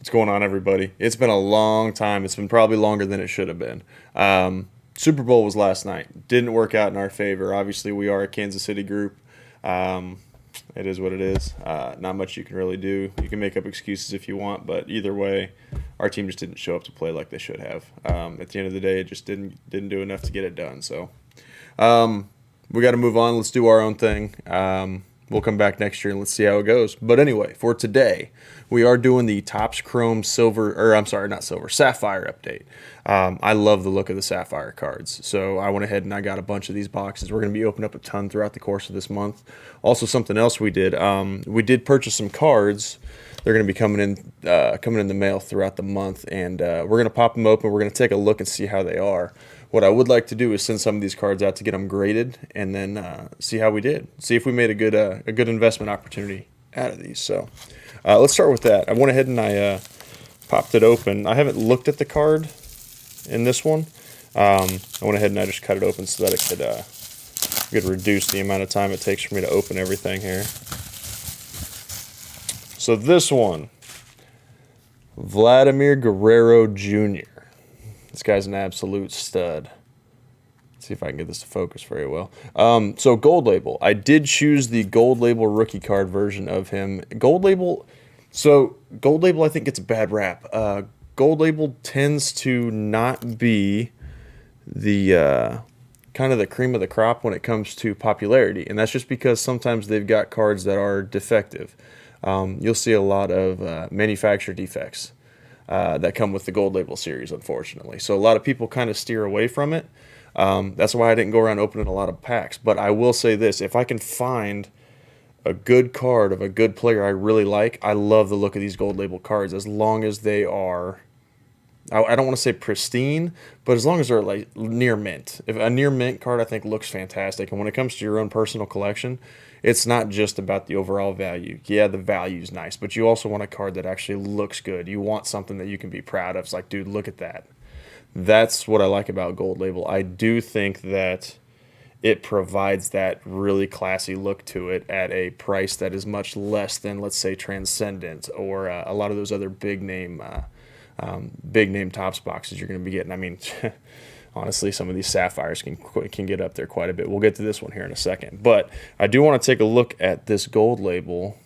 What's going on, everybody? It's been a long time. It's been probably longer than it should have been. Super Bowl was last night. Didn't work out in our favor. Obviously, we are a Kansas City group. Um, it is what it is. Not much you can really do. You can make up excuses if you want, but either way, our team just didn't show up to play like they should have. At the end of the day, it just didn't do enough to get it done. So we got to move on. Let's do our own thing. We'll come back next year and let's see how it goes. But anyway, for today, we are doing the Topps Chrome Silver, or I'm sorry, not Silver, Sapphire update. I love the look of the Sapphire cards. So I went ahead and I got a bunch of these boxes. We're going to be opening up a ton throughout the course of this month. Also, something else we did purchase some cards. They're going to be coming in the mail throughout the month, and we're going to pop them open. We're going to take a look and see how they are. What I would like to do is send some of these cards out to get them graded, and then see how we did. See if we made a good investment opportunity out of these. So let's start with that. I went ahead and I popped it open. I haven't looked at the card in this one. I went ahead and I just cut it open so that it could reduce the amount of time it takes for me to open everything here. So this one, Vladimir Guerrero Jr. This guy's an absolute stud. Let's see if I can get this to focus very well. So Gold Label. I did choose the Gold Label rookie card version of him. Gold Label I think gets a bad rap. Gold Label tends to not be the kind of the cream of the crop when it comes to popularity. And that's just because sometimes they've got cards that are defective. You'll see a lot of manufacturer defects that come with the Gold Label series, unfortunately. So a lot of people kind of steer away from it. That's why I didn't go around opening a lot of packs. But I will say this, if I can find a good card of a good player I really like, I love the look of these Gold Label cards as long as they are, I don't want to say pristine, but as long as they're like near mint. If a near mint card I think looks fantastic, and when it comes to your own personal collection, it's not just about the overall value. Yeah, the value's nice, but you also want a card that actually looks good. You want something that you can be proud of. It's like, dude, look at that. That's what I like about Gold Label. I do think that it provides that really classy look to it at a price that is much less than, let's say, Transcendent or a lot of those other big name Topps boxes you're going to be getting. I mean, honestly, some of these Sapphires can get up there quite a bit. We'll get to this one here in a second. But I do want to take a look at this Gold Label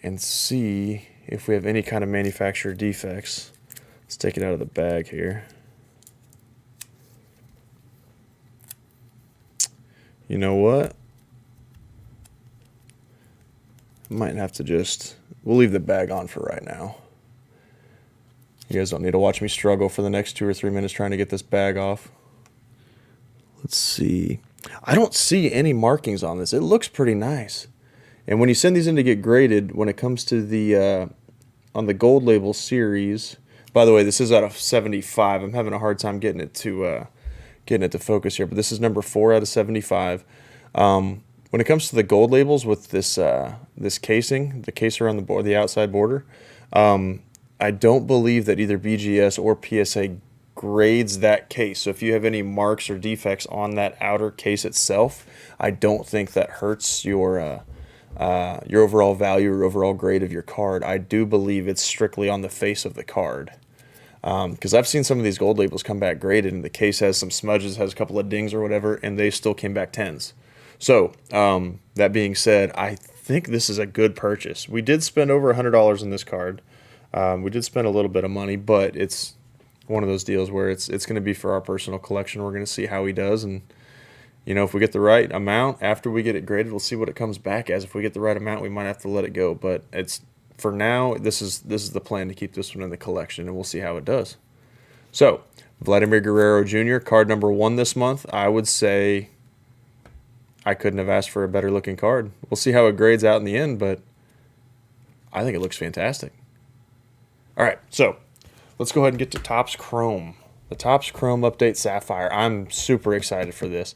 and see if we have any kind of manufacturer defects. Let's take it out of the bag here. You know what? Might have to we'll leave the bag on for right now. You guys don't need to watch me struggle for the next 2 or 3 minutes trying to get this bag off. Let's see. I don't see any markings on this. It looks pretty nice. And when you send these in to get graded, when it comes to the on the Gold Label series, by the way, this is out of 75. I'm having a hard time getting it to focus here, but this is number 4 out of 75. When it comes to the Gold Labels with this casing, the case around the outside border, I don't believe that either BGS or PSA grades that case. So if you have any marks or defects on that outer case itself, I don't think that hurts your overall value or overall grade of your card. I do believe it's strictly on the face of the card. Because I've seen some of these Gold Labels come back graded and the case has some smudges, has a couple of dings or whatever, and they still came back 10s. So that being said, I think this is a good purchase. We did spend over $100 on this card. We did spend a little bit of money, but it's one of those deals where it's going to be for our personal collection. We're going to see how he does, and if we get the right amount after we get it graded, we'll see what it comes back as. If we get the right amount, we might have to let it go, but for now, this is the plan to keep this one in the collection, and we'll see how it does. So, Vladimir Guerrero Jr., card number 1 this month. I would say I couldn't have asked for a better looking card. We'll see how it grades out in the end, but I think it looks fantastic. All right, so let's go ahead and get to Topps Chrome. The Topps Chrome Update Sapphire. I'm super excited for this.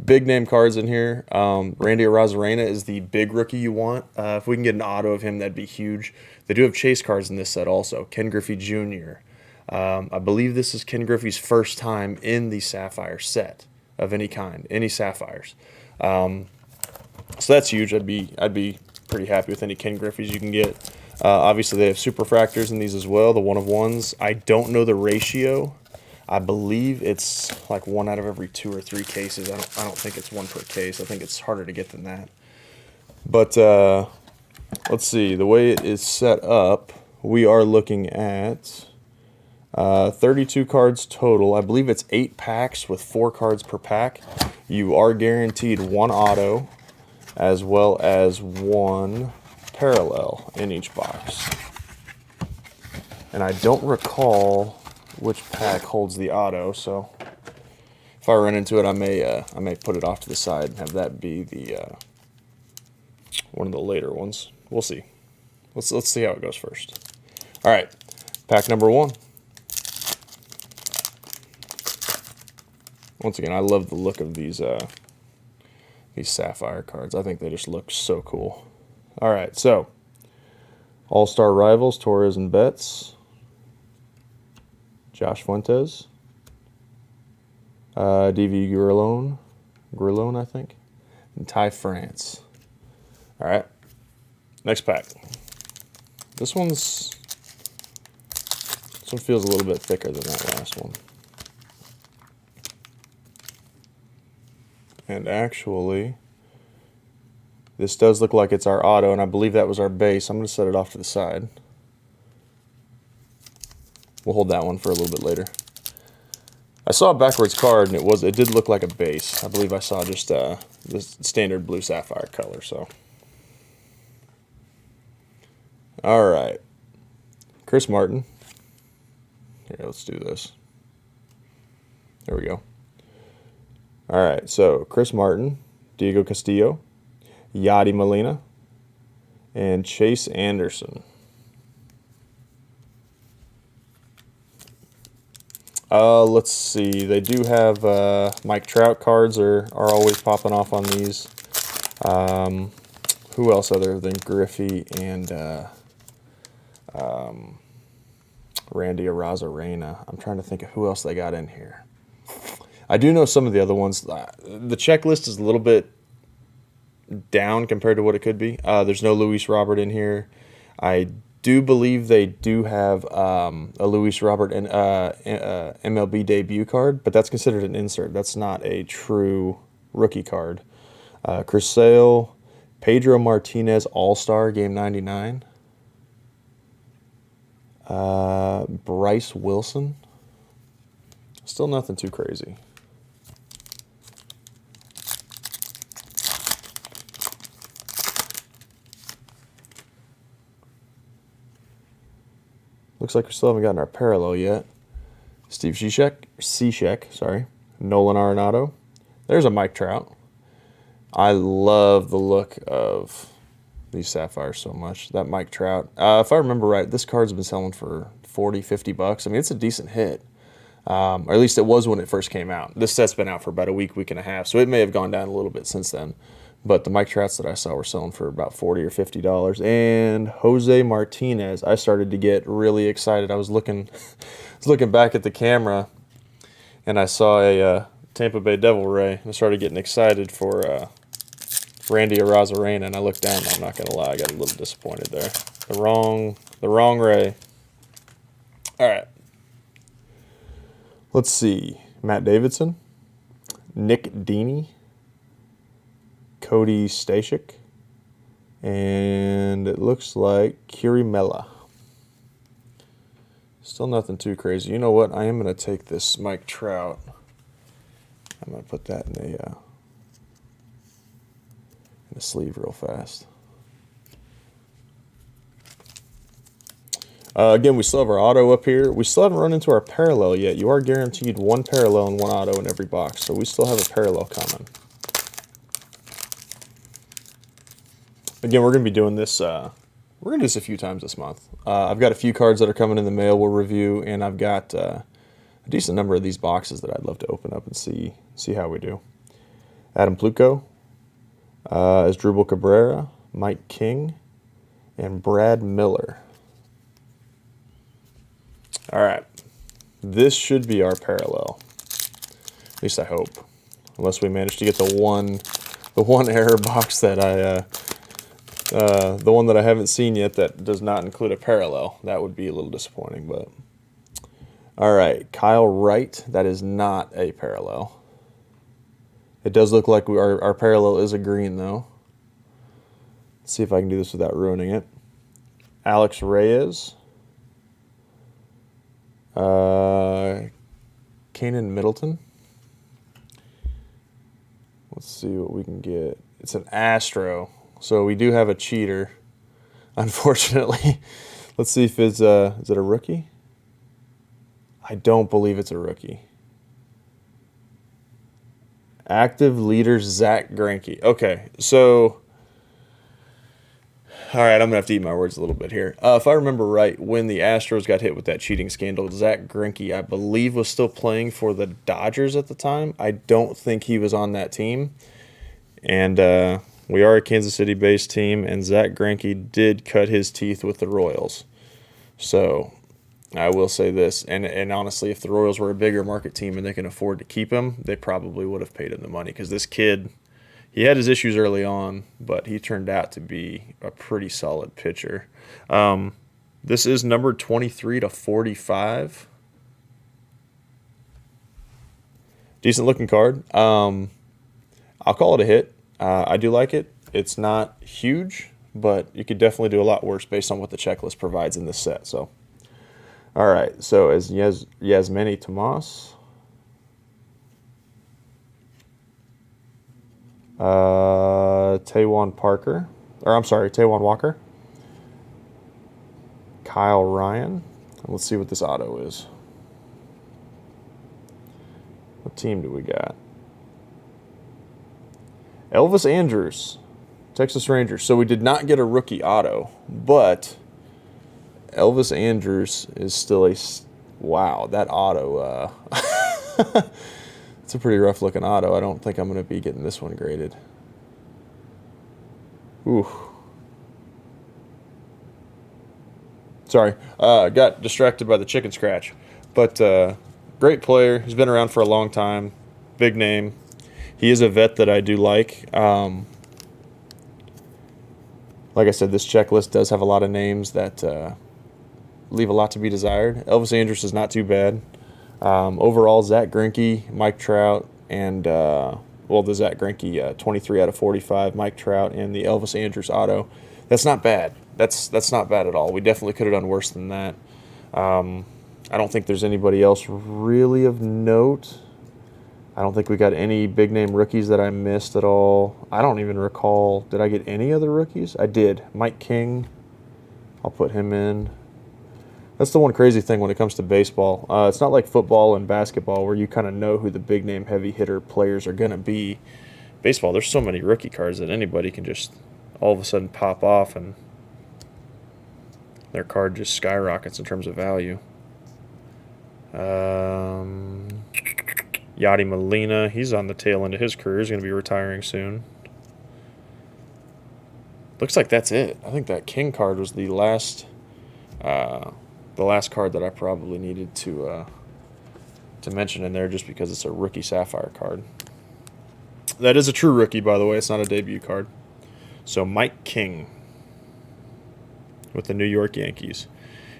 Big name cards in here. Randy Arozarena is the big rookie you want. If we can get an auto of him, that'd be huge. They do have chase cards in this set also. Ken Griffey Jr. I believe this is Ken Griffey's first time in the Sapphire set of any kind, any Sapphires. So that's huge. I'd be pretty happy with any Ken Griffeys you can get. Obviously, they have superfractors in these as well, the 1-of-1s. I don't know the ratio. I believe it's like 1 out of every 2 or 3 cases. I don't think it's 1 per case. I think it's harder to get than that. But let's see. The way it is set up, we are looking at 32 cards total. I believe it's 8 packs with 4 cards per pack. You are guaranteed 1 auto as well as 1 parallel in each box. And I don't recall which pack holds the auto, so if I run into it, I may put it off to the side and have that be the one of the later ones. We'll see. Let's see how it goes first. All right, pack number 1. Once again, I love the look of these Sapphire cards. I think they just look so cool. All right, so All-Star Rivals, Torres and Betts, Josh Fuentes, DV Gurlone, I think, and Ty France. All right, next pack. This one feels a little bit thicker than that last one. And actually, this does look like it's our auto, and I believe that was our base. I'm going to set it off to the side. We'll hold that one for a little bit later. I saw a backwards card, and it did look like a base. I believe I saw just this standard blue sapphire color. So, all right, Chris Martin. Here, let's do this. There we go. All right, so Chris Martin, Diego Castillo, Yadi Molina, and Chase Anderson. Let's see. They do have Mike Trout cards are always popping off on these. Who else other than Griffey and Randy Arozarena? I'm trying to think of who else they got in here. I do know some of the other ones. The checklist is a little bit down compared to what it could be. There's no Luis Robert in here. I do believe they do have a Luis Robert and MLB debut card, but that's considered an insert. That's not a true rookie card. Chris Sale, Pedro Martinez All-Star Game 99. Bryce Wilson. Still nothing too crazy. Looks like we still haven't gotten our parallel yet. Steve Cishek, sorry. Nolan Arenado. There's a Mike Trout. I love the look of these Sapphires so much. That Mike Trout. If I remember right, this card's been selling for $40, $50. I mean, it's a decent hit. Or at least it was when it first came out. This set's been out for about a week and a half, so it may have gone down a little bit since then. But the Mike Trouts that I saw were selling for about $40 or $50. And Jose Martinez, I started to get really excited. I was looking back at the camera, and I saw a Tampa Bay Devil Ray, and I started getting excited for Randy Arozarena, and I looked down, and I'm not going to lie, I got a little disappointed there. The wrong Ray. All right. Let's see. Matt Davidson, Nick Deeney, Cody Stashik, and it looks like Kiri Mella. Still nothing too crazy. You know what? I am going to take this Mike Trout. I'm going to put that in a sleeve real fast. Again, we still have our auto up here. We still haven't run into our parallel yet. You are guaranteed 1 parallel and 1 auto in every box, so we still have a parallel coming. Again, we're going to be doing this. We're going to do this a few times this month. I've got a few cards that are coming in the mail we'll review, and I've got a decent number of these boxes that I'd love to open up and see how we do. Adam Pluko, Asdrubal Cabrera, Mike King, and Brad Miller. All right, this should be our parallel. At least I hope, unless we manage to get the one error box that The one that I haven't seen yet that does not include a parallel. That would be a little disappointing, but... All right, Kyle Wright. That is not a parallel. It does look like our parallel is a green, though. Let's see if I can do this without ruining it. Alex Reyes. Kanan Middleton. Let's see what we can get. It's an Astro. So we do have a cheater, unfortunately. Let's see if it's is it a rookie? I don't believe it's a rookie. Active leader Zach Greinke. Okay, so all right, I'm gonna have to eat my words a little bit here. If I remember right, when the Astros got hit with that cheating scandal, Zach Greinke, I believe, was still playing for the Dodgers at the time. I don't think he was on that team, and we are a Kansas City-based team, and Zach Greinke did cut his teeth with the Royals. So I will say this, and honestly, if the Royals were a bigger market team and they can afford to keep him, they probably would have paid him the money, because this kid, he had his issues early on, but he turned out to be a pretty solid pitcher. This is numbered 23/45. Decent looking card. I'll call it a hit. I do like it. It's not huge, but you could definitely do a lot worse based on what the checklist provides in this set. So, all right. So as Yasmani Tomas. Taijuan Walker. Kyle Ryan. And let's see what this auto is. What team do we got? Elvis Andrus, Texas Rangers. So we did not get a rookie auto, but Elvis Andrus is still a... Wow, that auto... It's a pretty rough looking auto. I don't think I'm going to be getting this one graded. Ooh. Sorry. Got distracted by the chicken scratch. But great player. He's been around for a long time. Big name. He is a vet that I do like. Like I said, this checklist does have a lot of names that leave a lot to be desired. Elvis Andrus is not too bad. Overall, Zach Greinke, Mike Trout, and the Zach Greinke 23/45, Mike Trout, and the Elvis Andrus auto. That's not bad. That's not bad at all. We definitely could have done worse than that. I don't think there's anybody else really of note. I don't think we got any big name rookies that I missed at all. I don't even recall. Did I get any other rookies? I did. Mike King. I'll put him in. That's the one crazy thing when it comes to baseball. It's not like football and basketball where you kind of know who the big name heavy hitter players are going to be. Baseball, there's so many rookie cards that anybody can just all of a sudden pop off and their card just skyrockets in terms of value. Yadi Molina, he's on the tail end of his career. He's going to be retiring soon. Looks like that's it. I think that King card was the last card that I probably needed to mention in there, just because it's a rookie Sapphire card. That is a true rookie, by the way. It's not a debut card. So Mike King with the New York Yankees,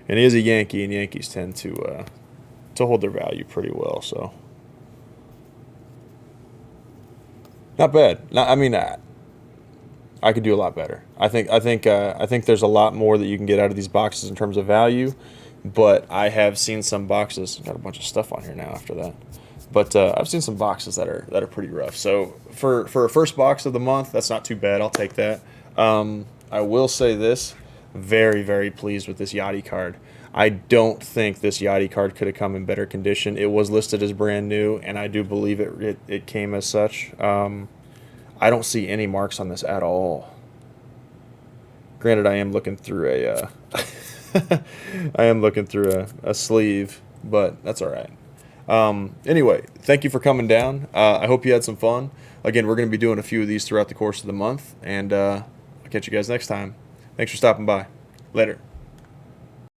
and he is a Yankee, and Yankees tend to hold their value pretty well. So not bad. I could do a lot better. I think there's a lot more that you can get out of these boxes in terms of value, but I have seen some boxes. Got a bunch of stuff on here now after that, but I've seen some boxes that are pretty rough. So for a first box of the month, that's not too bad. I'll take that. I will say this: very, very pleased with this Yachty card. I don't think this Yachty card could have come in better condition. It was listed as brand new, and I do believe it came as such. I don't see any marks on this at all. Granted, I am looking through a sleeve, but that's all right. Anyway, thank you for coming down. I hope you had some fun. Again, we're going to be doing a few of these throughout the course of the month, and I'll catch you guys next time. Thanks for stopping by. Later.